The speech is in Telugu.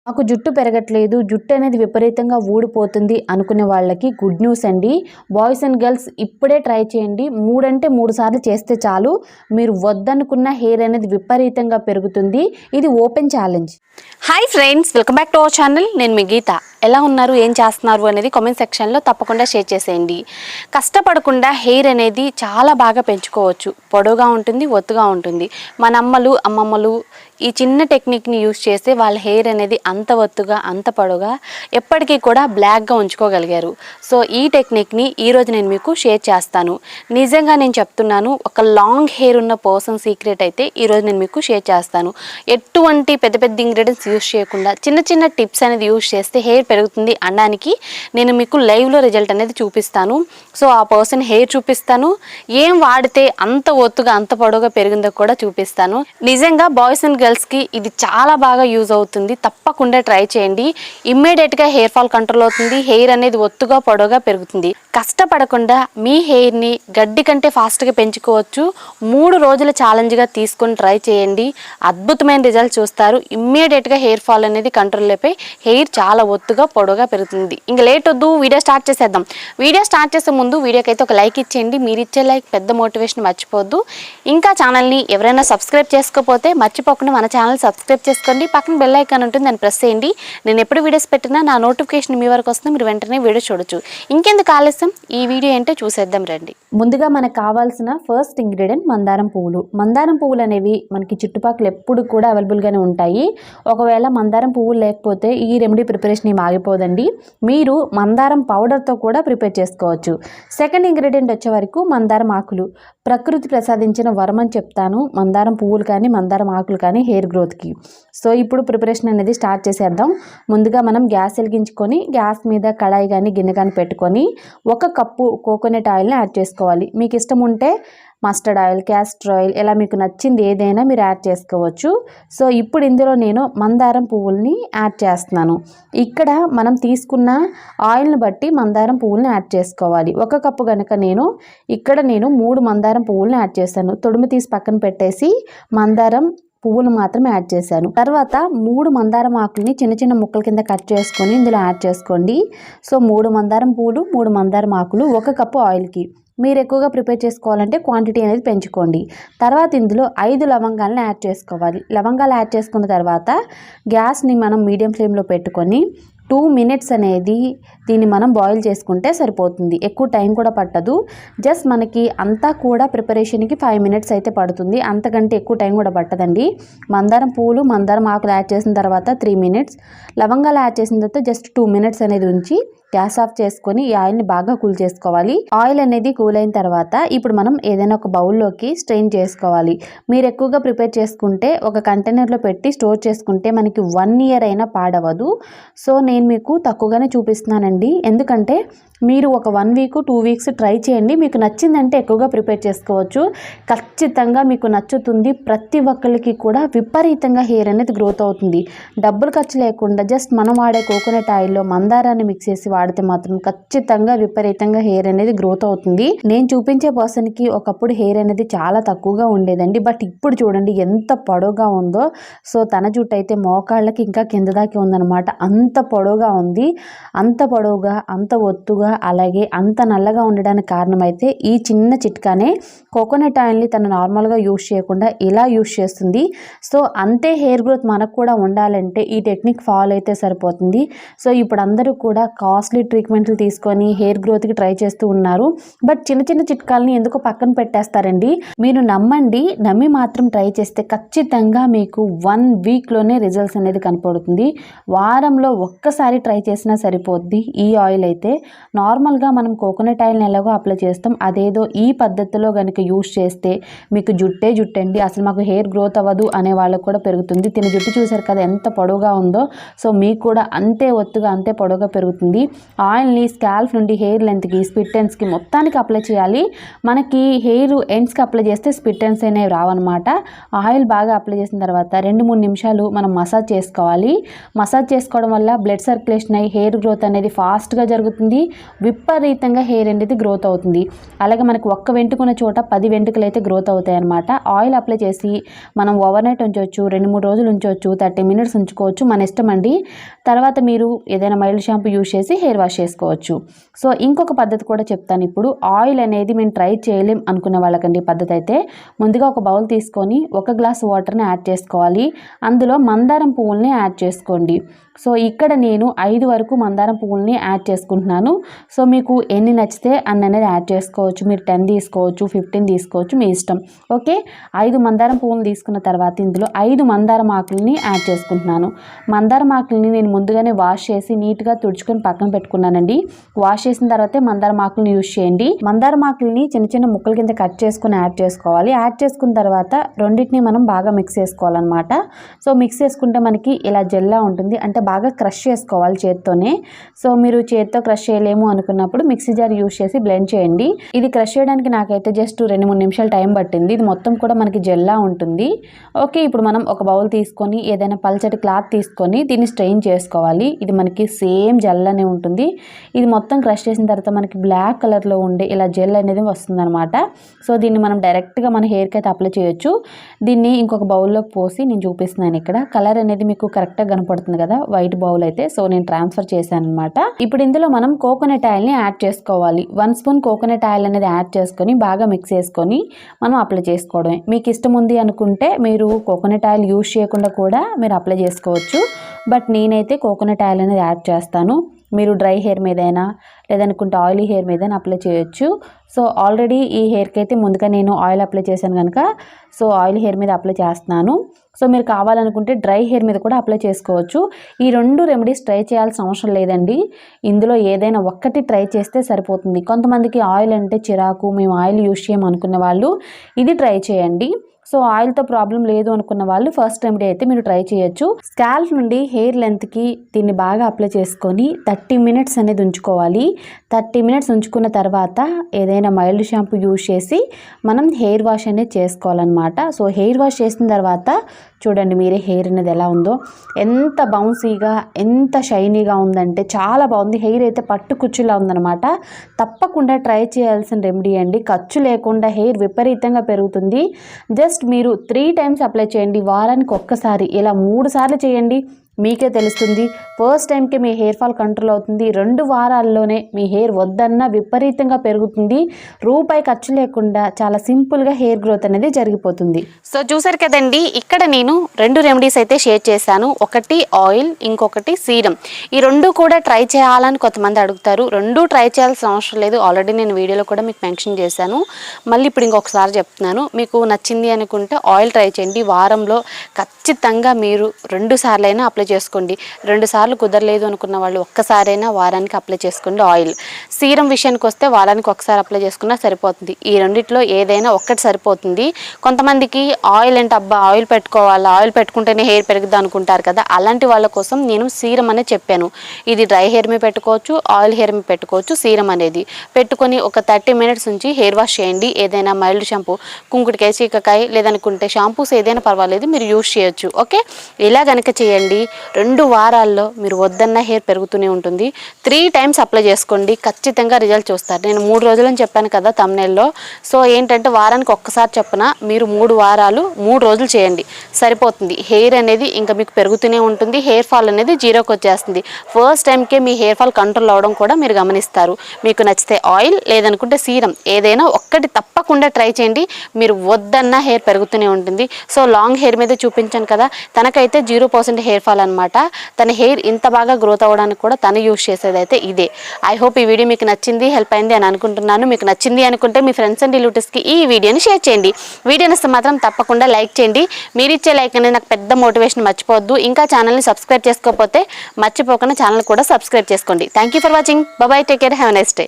మాకు జుట్టు పెరగట్లేదు, జుట్టు అనేది విపరీతంగా ఊడిపోతుంది అనుకునే వాళ్ళకి గుడ్ న్యూస్ అండి. బాయ్స్ అండ్ గర్ల్స్ ఇప్పుడే ట్రై చేయండి. 3 అంటే 3 సార్లు చేస్తే చాలు, మీరు వద్దనుకున్న హెయిర్ అనేది విపరీతంగా పెరుగుతుంది. ఇది open challenge. Hi friends, welcome back to our channel. నేను మీ గీత. ఎలా ఉన్నారు, ఏం చేస్తున్నారు అనేది కామెంట్ సెక్షన్లో తప్పకుండా షేర్ చేసేయండి. కష్టపడకుండా హెయిర్ అనేది చాలా బాగా పెంచుకోవచ్చు. పొడవుగా ఉంటుంది, ఒత్తుగా ఉంటుంది. మన అమ్మమ్మలు ఈ చిన్న టెక్నిక్ని యూజ్ చేస్తే వాళ్ళ హెయిర్ అనేది అంత ఒత్తుగా, అంత పొడవుగా, ఎప్పటికీ కూడా బ్లాక్గా ఉంచుకోగలిగారు. సో ఈ టెక్నిక్ని ఈరోజు నేను మీకు షేర్ చేస్తాను. నిజంగా నేను చెప్తున్నాను, ఒక లాంగ్ హెయిర్ ఉన్న పర్సన్ సీక్రెట్ అయితే ఈరోజు నేను మీకు షేర్ చేస్తాను. ఎటువంటి పెద్ద పెద్ద ఇంగ్రీడియంట్స్ యూజ్ చేయకుండా చిన్న చిన్న టిప్స్ అనేది యూజ్ చేస్తే హెయిర్ పెరుగుతుంది అనడానికి నేను మీకు లైవ్లో రిజల్ట్ అనేది చూపిస్తాను. సో ఆ పర్సన్ హెయిర్ చూపిస్తాను, ఏం వాడితే అంత ఒత్తుగా అంత పొడవుగా పెరిగిందో కూడా చూపిస్తాను. నిజంగా బాయ్స్ అండ్ గర్ల్స్కి ఇది చాలా బాగా యూజ్ అవుతుంది. తప్పకుండా ట్రై చేయండి. ఇమ్మీడియట్గా హెయిర్ ఫాల్ కంట్రోల్ అవుతుంది. హెయిర్ అనేది ఒత్తుగా పొడవుగా పెరుగుతుంది. కష్టపడకుండా మీ హెయిర్ని గడ్డి కంటే ఫాస్ట్గా పెంచుకోవచ్చు. 3 రోజుల ఛాలెంజ్గా తీసుకొని ట్రై చేయండి. అద్భుతమైన రిజల్ట్ చూస్తారు. ఇమ్మీడియట్గా హెయిర్ ఫాల్ అనేది కంట్రోల్ అయిపోయి హెయిర్ చాలా ఒత్తుగా పొడవుగా పెరుగుతుంది. ఇంకా లేట్ వద్దు, వీడియో స్టార్ట్ చేసేద్దాం. వీడియో స్టార్ట్ చేసే ముందు వీడియోకి అయితే ఒక లైక్ ఇచ్చేయండి. మీరు ఇచ్చే లైక్ పెద్ద మోటివేషన్, మర్చిపోద్దు. ఇంకా ఛానల్ని ఎవరైనా సబ్స్క్రైబ్ చేసుకోకపోతే మర్చిపోకుండా మన ఛానల్ సబ్స్క్రైబ్ చేసుకోండి. పక్కన బెల్ ఐకాన్ ఉంటుంది, దాన్ని ప్రెస్ చేయండి. నేను ఎప్పుడు వీడియోస్ పెట్టినా నా నోటిఫికేషన్ మీ వరకు వస్తుంది. మీరు వెంటనే వీడియో చూడొచ్చు. ఇంకెందుకు ఆలస్యం, ఈ వీడియో ఏంటో చూసేద్దాం రండి. ముందుగా మనకు కావాల్సిన ఫస్ట్ ఇంగ్రీడియంట్ మందారం పువ్వులు. మందారం పువ్వులు అనేవి మనకి చుట్టుపక్కల ఎప్పుడు కూడా అవైలబుల్గానే ఉంటాయి. ఒకవేళ మందారం పువ్వులు లేకపోతే ఈ రెమెడీ ప్రిపరేషన్ ఏమి ఆగిపోదండి. మీరు మందారం పౌడర్తో కూడా ప్రిపేర్ చేసుకోవచ్చు. సెకండ్ ఇంగ్రీడియంట్ వచ్చే వరకు మందారం ఆకులు. ప్రకృతి ప్రసాదించిన వరం అని చెప్తాను మందారం పువ్వులు కానీ మందారం ఆకులు కానీ హెయిర్ గ్రోత్కి. సో ఇప్పుడు ప్రిపరేషన్ అనేది స్టార్ట్ చేసేద్దాం. ముందుగా మనం గ్యాస్ వెలిగించుకొని గ్యాస్ మీద కడాయి కానీ గిన్నె కానీ పెట్టుకొని 1 కప్పు కోకోనట్ ఆయిల్ని యాడ్ చేసుకోవాలి. మీకు ఇష్టం ఉంటే మస్టర్డ్ ఆయిల్, క్యాస్టర్ ఆయిల్, ఇలా మీకు నచ్చింది ఏదైనా మీరు యాడ్ చేసుకోవచ్చు. సో ఇప్పుడు ఇందులో నేను మందారం పువ్వుల్ని యాడ్ చేస్తున్నాను. ఇక్కడ మనం తీసుకున్న ఆయిల్ని బట్టి మందారం పువ్వుల్ని యాడ్ చేసుకోవాలి. 1 కప్పు కనుక ఇక్కడ నేను 3 మందారం పువ్వుల్ని యాడ్ చేశాను. తొడిమి తీసి పక్కన పెట్టేసి మందారం పువ్వులు మాత్రం యాడ్ చేశాను. తర్వాత 3 మందారం ఆకుల్ని చిన్న చిన్న ముక్కల కింద కట్ చేసుకొని ఇందులో యాడ్ చేసుకోండి. సో 3 మందారం పువ్వులు, 3 మందారం ఆకులు 1 కప్పు ఆయిల్కి. మీరు ఎక్కువగా ప్రిపేర్ చేసుకోవాలంటే క్వాంటిటీ అనేది పెంచుకోండి. తర్వాత ఇందులో 5 లవంగాలను యాడ్ చేసుకోవాలి. లవంగాలు యాడ్ చేసుకున్న తర్వాత గ్యాస్ని మనం మీడియం ఫ్లేమ్లో పెట్టుకొని 2 మినిట్స్ అనేది దీన్ని మనం బాయిల్ చేసుకుంటే సరిపోతుంది. ఎక్కువ టైం కూడా పట్టదు. జస్ట్ మనకి అంతా కూడా ప్రిపరేషన్కి 5 మినిట్స్ అయితే పడుతుంది. అంతకంటే ఎక్కువ టైం కూడా పట్టదండి. మందారం పువ్వులు, మందారం ఆకులు యాడ్ చేసిన తర్వాత 3 మినిట్స్, లవంగాలు యాడ్ చేసిన తర్వాత జస్ట్ 2 మినిట్స్ అనేది ఉంచి గ్యాస్ ఆఫ్ చేసుకొని ఈ ఆయిల్ని బాగా కూల్ చేసుకోవాలి. ఆయిల్ అనేది కూల్ అయిన తర్వాత ఇప్పుడు మనం ఏదైనా ఒక బౌల్లోకి స్ట్రెయిన్ చేసుకోవాలి. మీరు ఎక్కువగా ప్రిపేర్ చేసుకుంటే ఒక కంటైనర్లో పెట్టి స్టోర్ చేసుకుంటే మనకి 1 ఇయర్ అయినా పాడవదు. సో నేను మీకు తక్కువగానే చూపిస్తున్నానండి. ఎందుకంటే మీరు ఒక 1 వీక్ 2 వీక్స్ ట్రై చేయండి. మీకు నచ్చిందంటే ఎక్కువగా ప్రిపేర్ చేసుకోవచ్చు. ఖచ్చితంగా మీకు నచ్చుతుంది. ప్రతి ఒక్కరికి కూడా విపరీతంగా హెయిర్ అనేది గ్రోత్ అవుతుంది. డబ్బులు ఖర్చు లేకుండా జస్ట్ మనం వాడే కోకోనట్ ఆయిల్లో మందారాన్ని మిక్స్ చేసి వాడితే మాత్రం ఖచ్చితంగా విపరీతంగా హెయిర్ అనేది గ్రోత్ అవుతుంది. నేను చూపించే పర్సన్కి ఒకప్పుడు హెయిర్ అనేది చాలా తక్కువగా ఉండేదండి. బట్ ఇప్పుడు చూడండి ఎంత పొడవుగా ఉందో. సో తన జుట్టు అయితే మోకాళ్ళకి ఇంకా కింద దాకా ఉందన్నమాట. అంత పొడవుగా ఉంది. అంత పొడవుగా, అంత ఒత్తుగా, అలాగే అంత నల్లగా ఉండడానికి కారణమైతే ఈ చిన్న చిట్కానే. కోకోనట్ ఆయిల్ని తను నార్మల్గా యూజ్ చేయకుండా ఇలా యూజ్ చేస్తుంది. సో అంతే హెయిర్ గ్రోత్ మనకు కూడా ఉండాలంటే ఈ టెక్నిక్ ఫాలో అయితే సరిపోతుంది. సో ఇప్పుడు అందరూ కూడా కాస్ట్లీ ట్రీట్మెంట్లు తీసుకొని హెయిర్ గ్రోత్కి ట్రై చేస్తూ ఉన్నారు. బట్ చిన్న చిన్న చిట్కాలని ఎందుకో పక్కన పెట్టేస్తారండి. మీరు నమ్మి మాత్రం ట్రై చేస్తే ఖచ్చితంగా మీకు 1 వీక్లోనే రిజల్ట్స్ అనేది కనపడుతుంది. వారంలో ఒక్కసారి ట్రై చేసినా సరిపోద్ది. ఈ ఆయిల్ అయితే నార్మల్గా మనం కోకోనట్ ఆయిల్ని ఎలాగో అప్లై చేస్తాం, అదేదో ఈ పద్ధతిలో కనుక యూజ్ చేస్తే మీకు జుట్టండి, అసలు మాకు హెయిర్ గ్రోత్ అవ్వదు అనే వాళ్ళకు కూడా పెరుగుతుంది. తిన జుట్టు చూసారు కదా ఎంత పొడవుగా ఉందో. సో మీకు కూడా అంతే ఒత్తుగా, అంతే పొడవుగా పెరుగుతుంది. ఆయిల్ని స్కాల్ఫ్ నుండి హెయిర్ లెంత్కి, స్ప్లిట్ ఎండ్స్కి మొత్తానికి అప్లై చేయాలి. మనకి హెయిర్ ఎండ్స్కి అప్లై చేస్తే స్ప్లిట్ ఎండ్స్ అనేవి రావన్నమాట. ఆయిల్ బాగా అప్లై చేసిన తర్వాత 2-3 నిమిషాలు మనం మసాజ్ చేసుకోవాలి. మసాజ్ చేసుకోవడం వల్ల బ్లడ్ సర్క్యులేషన్ అయ్యి హెయిర్ గ్రోత్ అనేది ఫాస్ట్గా జరుగుతుంది. విపరీతంగా హెయిర్ అనేది గ్రోత్ అవుతుంది. అలాగే మనకు ఒక్క వెంట్రుకున్న చోట 10 వెంట్రుకలు అయితే గ్రోత్ అవుతాయి అన్నమాట. ఆయిల్ అప్లై చేసి మనం ఓవర్ నైట్ ఉంచవచ్చు, 2-3 రోజులు ఉంచవచ్చు, 30 మినిట్స్ ఉంచుకోవచ్చు, మన ఇష్టం అండి. తర్వాత మీరు ఏదైనా మైల్డ్ షాంపూ యూజ్ చేసి హెయిర్ వాష్ చేసుకోవచ్చు. సో ఇంకొక పద్ధతి కూడా చెప్తాను ఇప్పుడు. ఆయిల్ అనేది మేము ట్రై చేయలేం అనుకునే వాళ్ళకండి ఈ పద్ధతి అయితే. ముందుగా ఒక బౌల్ తీసుకొని 1 గ్లాస్ వాటర్ని యాడ్ చేసుకోవాలి. అందులో మందారం పువ్వుల్ని యాడ్ చేసుకోండి. సో ఇక్కడ నేను 5 వరకు మందారం పువ్వుల్ని యాడ్ చేసుకుంటున్నాను. సో మీకు ఎన్ని నచ్చితే అన్ని అనేది యాడ్ చేసుకోవచ్చు. మీరు 10 తీసుకోవచ్చు, 15 తీసుకోవచ్చు, మీ ఇష్టం. ఓకే, 5 మందారం పువ్వులు తీసుకున్న తర్వాత ఇందులో 5 మందారం ఆకుల్ని యాడ్ చేసుకుంటున్నాను. మందారం ఆకుల్ని నేను ముందుగానే వాష్ చేసి నీట్గా తుడుచుకొని పక్కన పెట్టుకున్నానండి. వాష్ చేసిన తర్వాతే మందారం ఆకుల్ని యూజ్ చేయండి. మందారం ఆకుల్ని చిన్న చిన్న ముక్కల కింద కట్ చేసుకుని యాడ్ చేసుకోవాలి. యాడ్ చేసుకున్న తర్వాత రెండింటిని మనం బాగా మిక్స్ చేసుకోవాలన్నమాట. సో మిక్స్ చేసుకుంటే మనకి ఇలా జెల్లా ఉంటుంది, అంటే బాగా క్రష్ చేసుకోవాలి చేత్తోనే. సో మీరు చేత్తో క్రష్ చేయలేము అనుకున్నప్పుడు మిక్సీ జార్ యూజ్ చేసి బ్లెండ్ చేయండి. ఇది క్రష్ చేయడానికి నాకైతే జస్ట్ 2-3 నిమిషాలు టైం పట్టింది. ఇది మొత్తం కూడా మనకి జెల్లా ఉంటుంది. ఓకే, ఇప్పుడు మనం ఒక బౌల్ తీసుకొని ఏదైనా పల్చటి క్లాత్ తీసుకొని దీన్ని స్ట్రెయిన్ చేసుకోవాలి. ఇది మనకి సేమ్ జెల్ అనే ఉంటుంది. ఇది మొత్తం క్రష్ చేసిన తర్వాత మనకి బ్లాక్ కలర్లో ఉండే ఇలా జెల్ అనేది వస్తుందన్నమాట. సో దీన్ని మనం డైరెక్ట్గా మన హెయిర్కి అయితే అప్లై చేయొచ్చు. దీన్ని ఇంకొక బౌల్లోకి పోసి నేను చూపిస్తున్నాను. ఇక్కడ కలర్ అనేది మీకు కరెక్ట్గా కనపడుతుంది కదా, వైట్ బౌల్ అయితే. సో నేను ట్రాన్స్ఫర్ చేశాను అనమాట. ఇప్పుడు ఇందులో మనం కోకోనట్ ఆయిల్ని యాడ్ చేసుకోవాలి. 1 స్పూన్ కోకోనట్ ఆయిల్ అనేది యాడ్ చేసుకొని బాగా మిక్స్ చేసుకొని మనం అప్లై చేసుకోవడమే. మీకు ఇష్టం ఉంది అనుకుంటే మీరు కోకోనట్ ఆయిల్ యూజ్ చేయకుండా కూడా మీరు అప్లై చేసుకోవచ్చు. బట్ నేనైతే కోకోనట్ ఆయిల్ అనేది యాడ్ చేస్తాను. మీరు డ్రై హెయిర్ మీదైనా లేదనుకుంటే ఆయిలీ హెయిర్ మీదైనా అప్లై చేయొచ్చు. సో ఆల్రెడీ ఈ హెయిర్కి అయితే ముందుగా నేను ఆయిల్ అప్లై చేశాను కనుక సో ఆయిల్ హెయిర్ మీద అప్లై చేస్తున్నాను. సో మీరు కావాలనుకుంటే డ్రై హెయిర్ మీద కూడా అప్లై చేసుకోవచ్చు. ఈ 2 రెమెడీస్ ట్రై చేయాల్సిన అవసరం లేదండి. ఇందులో ఏదైనా ఒక్కటి ట్రై చేస్తే సరిపోతుంది. కొంతమందికి ఆయిల్ అంటే చిరాకు, మేము ఆయిల్ యూజ్ చేయము అనుకున్న వాళ్ళు ఇది ట్రై చేయండి. సో ఆయిల్తో ప్రాబ్లం లేదు అనుకున్న వాళ్ళు ఫస్ట్ రెమెడీ అయితే మీరు ట్రై చేయొచ్చు. స్కాల్ప్ నుండి హెయిర్ లెంత్కి దీన్ని బాగా అప్లై చేసుకొని 30 మినిట్స్ అనేది ఉంచుకోవాలి. 30 మినిట్స్ ఉంచుకున్న తర్వాత ఏదైనా మైల్డ్ షాంపూ యూజ్ చేసి మనం హెయిర్ వాష్ అనేది చేసుకోవాలన్నమాట. సో హెయిర్ వాష్ చేసిన తర్వాత చూడండి మీరే హెయిర్ అనేది ఎలా ఉందో, ఎంత బౌన్సీగా ఎంత షైనీగా ఉందంటే చాలా బాగుంది. హెయిర్ అయితే పట్టు కుచ్చులా ఉందన్నమాట. తప్పకుండా ట్రై చేయాల్సిన రెమెడీ అండి. ఖర్చు లేకుండా హెయిర్ విపరీతంగా పెరుగుతుంది. జస్ట్ మీరు 3 టైమ్స్ అప్లై చేయండి. వారానికి ఒక్కసారి, ఇలా 3 సార్లు చేయండి. మీకే తెలుస్తుంది. ఫస్ట్ టైంకి మీ హెయిర్ ఫాల్ కంట్రోల్ అవుతుంది. 2 వారాల్లోనే మీ హెయిర్ వద్దన్నా విపరీతంగా పెరుగుతుంది. రూపాయి ఖర్చు లేకుండా చాలా సింపుల్గా హెయిర్ గ్రోత్ అనేది జరిగిపోతుంది. సో చూసారు కదండి, ఇక్కడ నేను 2 రెమెడీస్ అయితే షేర్ చేశాను. ఒకటి ఆయిల్, ఇంకొకటి సీరం. ఈ 2 కూడా ట్రై చేయాలని కొంతమంది అడుగుతారు. 2 ట్రై చేయాల్సిన అవసరం లేదు. ఆల్రెడీ నేను వీడియోలో కూడా మీకు మెన్షన్ చేశాను. మళ్ళీ ఇప్పుడు ఇంకొకసారి చెప్తున్నాను. మీకు నచ్చింది అనుకుంటే ఆయిల్ ట్రై చేయండి. వారంలో ఖచ్చితంగా మీరు 2 సార్లైనా అప్లై చేసుకోండి. 2 సార్లు కుదరలేదు అనుకున్న వాళ్ళు ఒక్కసారైనా వారానికి అప్లై చేసుకోండి ఆయిల్. సీరం విషయానికి వస్తే వారానికి ఒకసారి అప్లై చేసుకున్నా సరిపోతుంది. ఈ రెండిట్లో ఏదైనా ఒక్కటి సరిపోతుంది. కొంతమందికి ఆయిల్ అంటే అబ్బా ఆయిల్ పెట్టుకోవాలా, ఆయిల్ పెట్టుకుంటేనే హెయిర్ పెరుగుద్ది అనుకుంటారు కదా, అలాంటి వాళ్ళ కోసం నేను సీరం అనే చెప్పాను. ఇది డ్రై హెయిర్ మీద పెట్టుకోవచ్చు, ఆయిల్ హెయిర్ మీద పెట్టుకోవచ్చు. సీరం అనేది పెట్టుకొని ఒక 30 మినిట్స్ నుంచి హెయిర్ వాష్ చేయండి. ఏదైనా మైల్డ్ షాంపూ, కుంకుడికాయ, చీకకాయ లేదనుకుంటే షాంపూస్ ఏదైనా పర్వాలేదు, మీరు యూజ్ చేయొచ్చు. ఓకే, ఇలా కనుక చేయండి. 2 వారాల్లో మీరు వద్దన్న హెయిర్ పెరుగుతూనే ఉంటుంది. 3 టైమ్స్ అప్లై చేసుకోండి, ఖచ్చితంగా రిజల్ట్ చూస్తారు. నేను 3 రోజులని చెప్పాను కదా తమ్నెల్లో. సో ఏంటంటే వారానికి ఒక్కసారి చెప్పిన మీరు 3 వారాలు 3 రోజులు చేయండి సరిపోతుంది. హెయిర్ అనేది ఇంకా మీకు పెరుగుతూనే ఉంటుంది. హెయిర్ ఫాల్ అనేది 0కి వచ్చేస్తుంది. ఫస్ట్ టైంకే మీ హెయిర్ ఫాల్ కంట్రోల్ అవ్వడం కూడా మీరు గమనిస్తారు. మీకు నచ్చితే ఆయిల్ లేదనుకుంటే సీరం ఏదైనా ఒక్కటి తప్పకుండా ట్రై చేయండి. మీరు వద్దన్న హెయిర్ పెరుగుతూనే ఉంటుంది. సో లాంగ్ హెయిర్ మీద చూపించాను కదా, తనకైతే 0% హెయిర్ ఫాల్ అనమాట. తన హెయిర్ ఇంత బాగా గ్రోత్ అవ్వడానికి కూడా తను యూజ్ చేసేది అయితే ఇదే. ఐ హోప్ ఈ వీడియో మీకు నచ్చింది, హెల్ప్ అయింది అని అనుకుంటున్నాను. మీకు నచ్చింది అనుకుంటే మీ ఫ్రెండ్స్ అండ్ రిలేటివ్స్కి ఈ వీడియోని షేర్ చేయండి. వీడియో నచ్చితే మాత్రం తప్పకుండా లైక్ చేయండి. మీరు ఇచ్చే లైక్ అనేది నాకు పెద్ద మోటివేషన్, మర్చిపోవద్దు. ఇంకా ఛానల్ని సబ్స్క్రైబ్ చేసుకోకపోతే మర్చిపోకుండా ఛానల్ కూడా సబ్స్క్రైబ్ చేసుకోండి. Thank you for watching. Bye, take care, have a nice day.